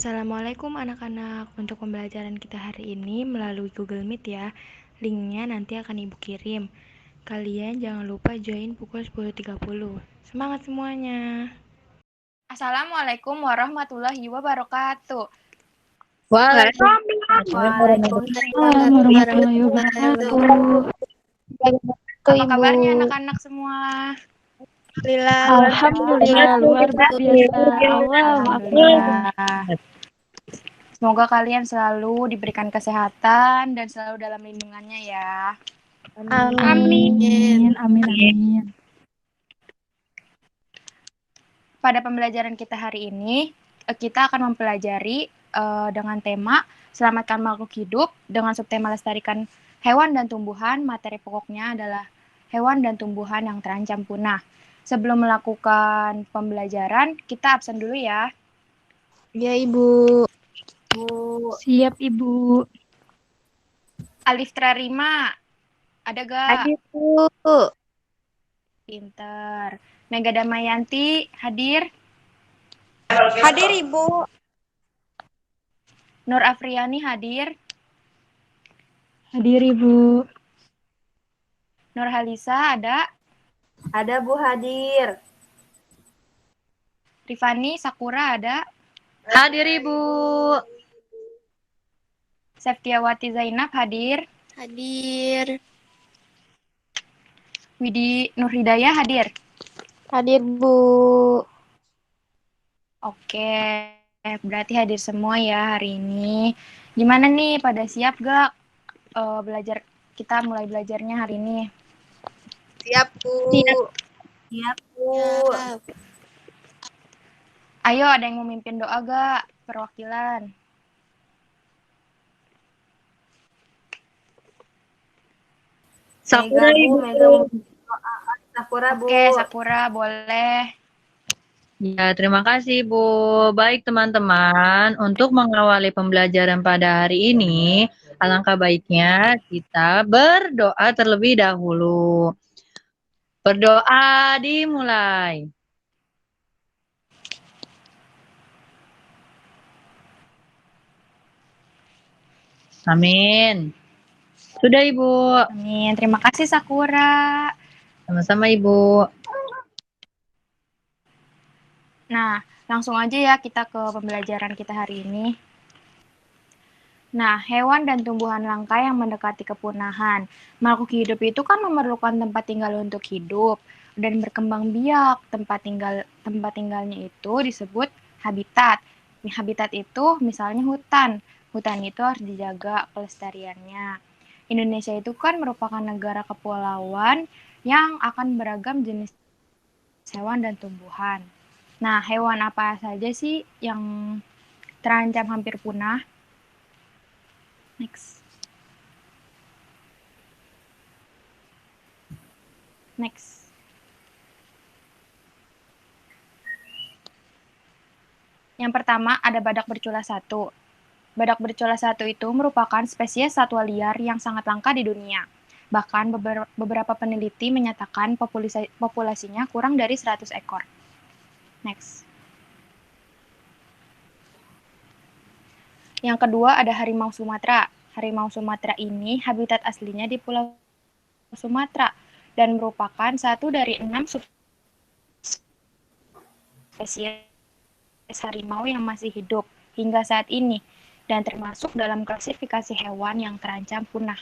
Assalamualaikum anak-anak. Untuk pembelajaran kita hari ini melalui Google Meet ya. Linknya nanti akan Ibu kirim. Kalian jangan lupa join pukul 10.30. Semangat semuanya. Assalamualaikum warahmatullahi wabarakatuh. Waalaikumsalam warahmatullahi wabarakatuh. Apa kabarnya anak-anak semua? Alhamdulillah luar biasa. Alhamdulillah. Semoga kalian selalu diberikan kesehatan dan selalu dalam lindungannya ya. Amin. Pada pembelajaran kita hari ini, kita akan mempelajari dengan tema Selamatkan Makhluk Hidup dengan subtema Lestarikan Hewan dan Tumbuhan. Materi pokoknya adalah hewan dan tumbuhan yang terancam punah. Sebelum melakukan pembelajaran, kita absen dulu ya. Ya, Ibu. Siap, Ibu. Alif Trarima, ada gak? Hadir, Bu. Pinter. Mega Damayanti, hadir? Hadir, Ibu. Nur Afriani, hadir? Hadir, Ibu. Nur Halisa, ada? Ada, Bu, hadir. Rifani Sakura, ada? Hadir, Ibu. Septiawati Zainab, hadir? Hadir. Widi Nur Hidayah, hadir? Hadir, Bu. Oke, berarti hadir semua ya hari ini. Gimana nih, pada siap gak belajar? Kita mulai belajarnya hari ini. Siap, Bu. Siap, Bu. Ayo, ada yang mau mimpin doa gak? Perwakilan. Sakura, Ibu. Sakura, Bu. Oke, Sakura, boleh. Ya, terima kasih Bu. Baik teman-teman, untuk mengawali pembelajaran pada hari ini, alangkah baiknya kita berdoa terlebih dahulu. Berdoa dimulai. Amin. Sudah Ibu. Amin. Terima kasih Sakura. Sama-sama Ibu. Nah, langsung aja ya kita ke pembelajaran kita hari ini. Nah, hewan dan tumbuhan langka yang mendekati kepunahan. Makhluk hidup itu kan memerlukan tempat tinggal untuk hidup dan berkembang biak. Tempat tinggalnya itu disebut habitat. Habitat itu misalnya hutan. Hutan itu harus dijaga kelestariannya. Indonesia itu kan merupakan negara kepulauan yang akan beragam jenis hewan dan tumbuhan. Nah, hewan apa saja sih yang terancam hampir punah? Next. Yang pertama ada badak bercula 1. Badak bercula 1 itu merupakan spesies satwa liar yang sangat langka di dunia. Bahkan beberapa peneliti menyatakan populasinya kurang dari 100 ekor. Next. Yang kedua ada harimau Sumatera. Harimau Sumatera ini habitat aslinya di Pulau Sumatera dan merupakan satu dari 6 spesies harimau yang masih hidup hingga saat ini dan termasuk dalam klasifikasi hewan yang terancam punah.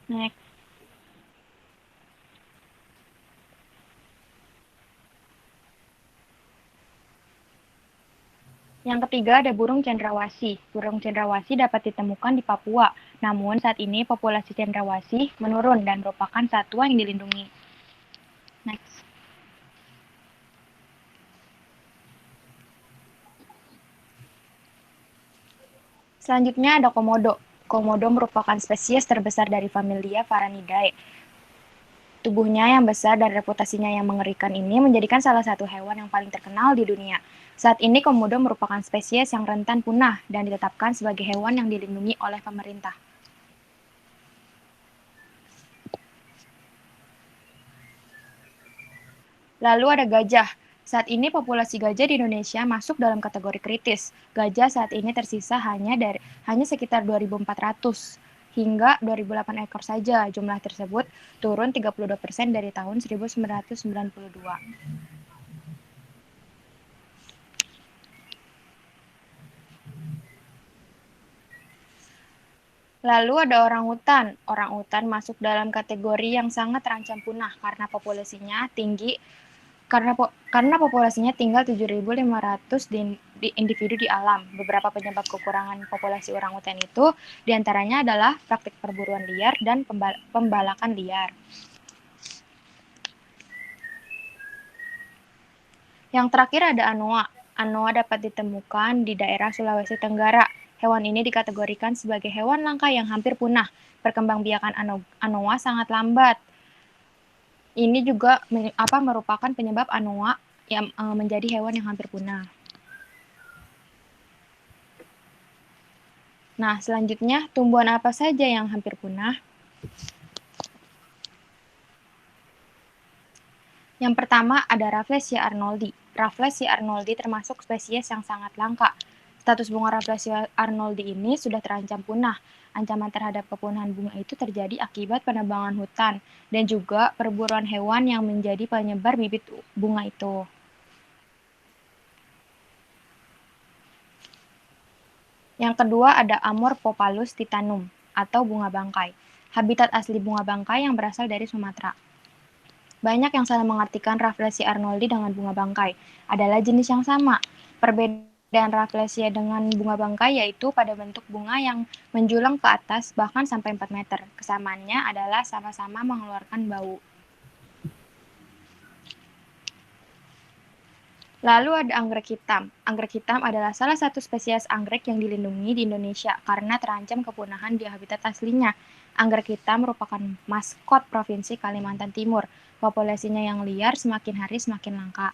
Next. Yang ketiga ada burung cendrawasih. Burung cendrawasih dapat ditemukan di Papua, namun saat ini populasi cendrawasih menurun dan merupakan satwa yang dilindungi. Next. Selanjutnya ada komodo. Komodo merupakan spesies terbesar dari familia Varanidae. Tubuhnya yang besar dan reputasinya yang mengerikan ini menjadikan salah satu hewan yang paling terkenal di dunia. Saat ini komodo merupakan spesies yang rentan punah dan ditetapkan sebagai hewan yang dilindungi oleh pemerintah. Lalu ada gajah. Saat ini populasi gajah di Indonesia masuk dalam kategori kritis. Gajah saat ini tersisa hanya sekitar 2.400 hingga 2.008 ekor saja. Jumlah tersebut turun 32% dari tahun 1992. Lalu ada orangutan. Orangutan masuk dalam kategori yang sangat terancam punah karena populasinya tinggi. Karena populasinya tinggal 7.500 di individu di alam. Beberapa penyebab kekurangan populasi orangutan itu diantaranya adalah praktik perburuan liar dan pembalakan liar. Yang terakhir ada anoa. Anoa dapat ditemukan di daerah Sulawesi Tenggara. Hewan ini dikategorikan sebagai hewan langka yang hampir punah. Perkembangbiakan anoa sangat lambat. Ini juga merupakan penyebab anoa yang menjadi hewan yang hampir punah. Nah, selanjutnya tumbuhan apa saja yang hampir punah? Yang pertama ada Rafflesia arnoldi. Rafflesia arnoldi termasuk spesies yang sangat langka. Status bunga Rafflesia arnoldi ini sudah terancam punah. Ancaman terhadap kepunahan bunga itu terjadi akibat penebangan hutan dan juga perburuan hewan yang menjadi penyebar bibit bunga itu. Yang kedua ada Amorphopalus titanum atau bunga bangkai. Habitat asli bunga bangkai yang berasal dari Sumatera. Banyak yang salah mengartikan Rafflesia arnoldi dengan bunga bangkai. Adalah jenis yang sama. Perbedaan Rafflesia dengan bunga bangkai yaitu pada bentuk bunga yang menjulang ke atas bahkan sampai 4 meter. Kesamaannya adalah sama-sama mengeluarkan bau. Lalu ada anggrek hitam. Anggrek hitam adalah salah satu spesies anggrek yang dilindungi di Indonesia karena terancam kepunahan di habitat aslinya. Anggrek hitam merupakan maskot Provinsi Kalimantan Timur. Populasinya yang liar semakin hari semakin langka.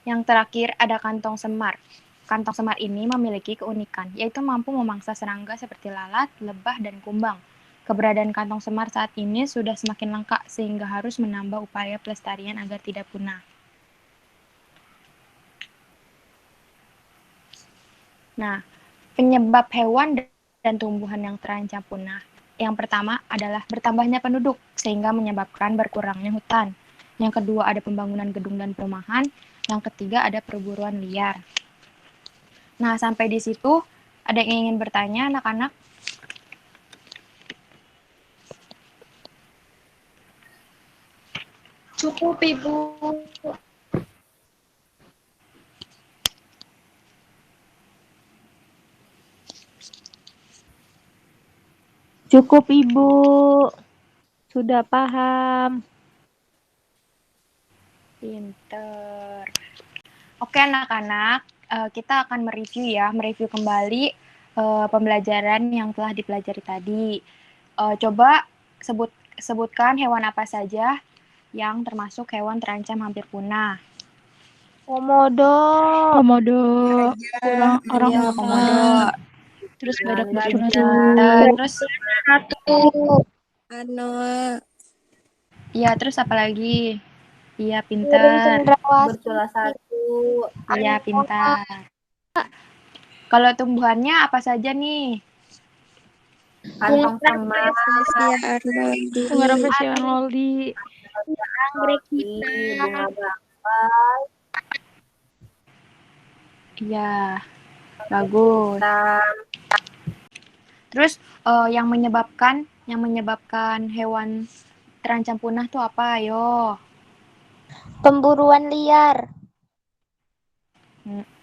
Yang terakhir ada kantong semar. Kantong semar ini memiliki keunikan, yaitu mampu memangsa serangga seperti lalat, lebah, dan kumbang. Keberadaan kantong semar saat ini sudah semakin langka sehingga harus menambah upaya pelestarian agar tidak punah. Nah, penyebab hewan dan tumbuhan yang terancam punah. Yang pertama adalah bertambahnya penduduk sehingga menyebabkan berkurangnya hutan. Yang kedua ada pembangunan gedung dan perumahan. Yang ketiga ada perburuan liar. Nah, sampai di situ ada yang ingin bertanya anak-anak? Cukup, Ibu. Cukup, Ibu. Sudah paham. Pinter. Oke anak-anak, kita akan mereview kembali pembelajaran yang telah dipelajari tadi. Coba sebutkan hewan apa saja yang termasuk hewan terancam hampir punah. Komodo. Orang Komodo. Terus badak bercula. Terus iya, terus apa lagi? Iya, pintar. Bercula 1. Iya, pintar. Kalau tumbuhannya apa saja nih? Kantong semar. Bunga Rafflesia arnoldi. Anggrek hitam. Bunga bangkai. Iya, bagus. Terus yang menyebabkan hewan terancam punah tuh apa? Ayo. Pemburuan liar.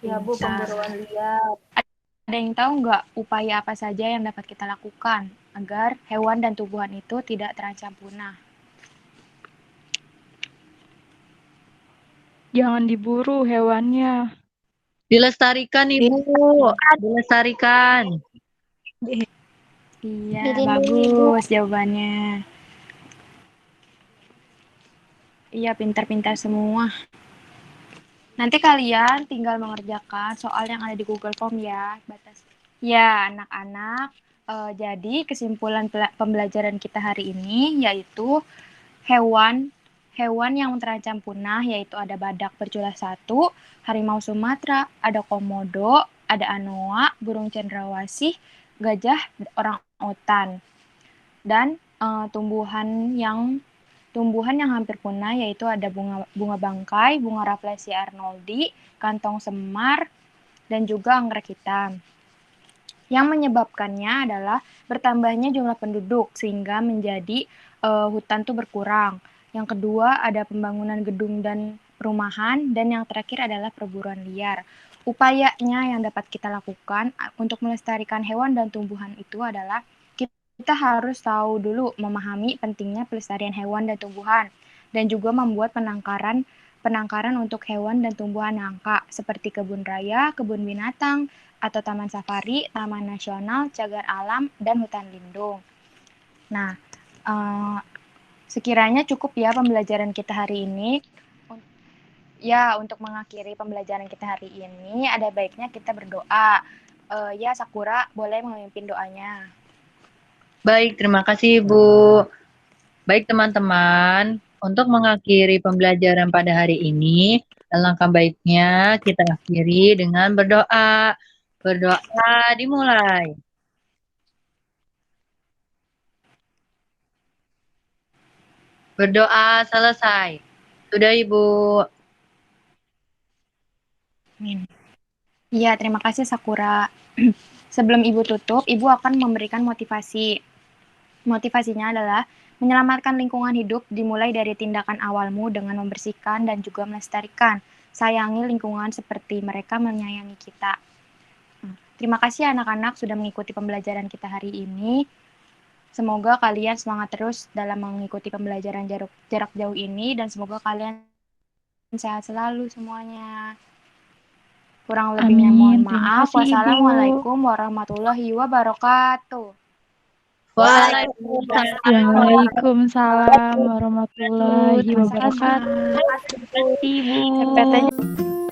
Ya, Bu, pemburuan liar. Ada yang tahu nggak upaya apa saja yang dapat kita lakukan agar hewan dan tumbuhan itu tidak terancam punah? Jangan diburu hewannya. Dilestarikan, Ibu. Dilestarikan. Iya, Dilindungi, bagus jawabannya. Iya, pintar-pintar semua. Nanti kalian tinggal mengerjakan soal yang ada di Google Form ya. Ya, anak-anak, Jadi kesimpulan pembelajaran kita hari ini yaitu hewan yang terancam punah yaitu ada badak bercula 1, harimau Sumatera, ada komodo, ada anoa, burung cendrawasih, gajah, orangutan. Dan tumbuhan yang hampir punah yaitu ada bunga bangkai, bunga Rafflesia arnoldi, kantong semar, dan juga anggrek hitam. Yang menyebabkannya adalah bertambahnya jumlah penduduk sehingga menjadi hutan tuh berkurang. Yang kedua ada pembangunan gedung dan perumahan, dan yang terakhir adalah perburuan liar. Upayanya yang dapat kita lakukan untuk melestarikan hewan dan tumbuhan itu adalah kita harus tahu dulu memahami pentingnya pelestarian hewan dan tumbuhan, dan juga membuat penangkaran untuk hewan dan tumbuhan langka seperti kebun raya, kebun binatang, atau taman safari, taman nasional, cagar alam, dan hutan lindung. Nah, sekiranya cukup ya pembelajaran kita hari ini. Ya, untuk mengakhiri pembelajaran kita hari ini, ada baiknya kita berdoa. Ya, Sakura, boleh memimpin doanya. Baik, terima kasih Bu. Baik teman-teman, untuk mengakhiri pembelajaran pada hari ini, alangkah baiknya kita akhiri dengan berdoa. Berdoa dimulai. Berdoa selesai. Sudah Ibu. Iya, terima kasih Sakura. Sebelum Ibu tutup, Ibu akan memberikan motivasi. Motivasinya adalah menyelamatkan lingkungan hidup dimulai dari tindakan awalmu dengan membersihkan dan juga melestarikan. Sayangi lingkungan seperti mereka menyayangi kita. Terima kasih anak-anak sudah mengikuti pembelajaran kita hari ini. Semoga kalian semangat terus dalam mengikuti pembelajaran jarak jauh ini, dan semoga kalian sehat selalu semuanya. Kurang lebihnya mohon maaf. Wassalamualaikum warahmatullahi wabarakatuh. Waalaikumsalam warahmatullahi wabarakatuh. Terima kasih, Bu. Ibu.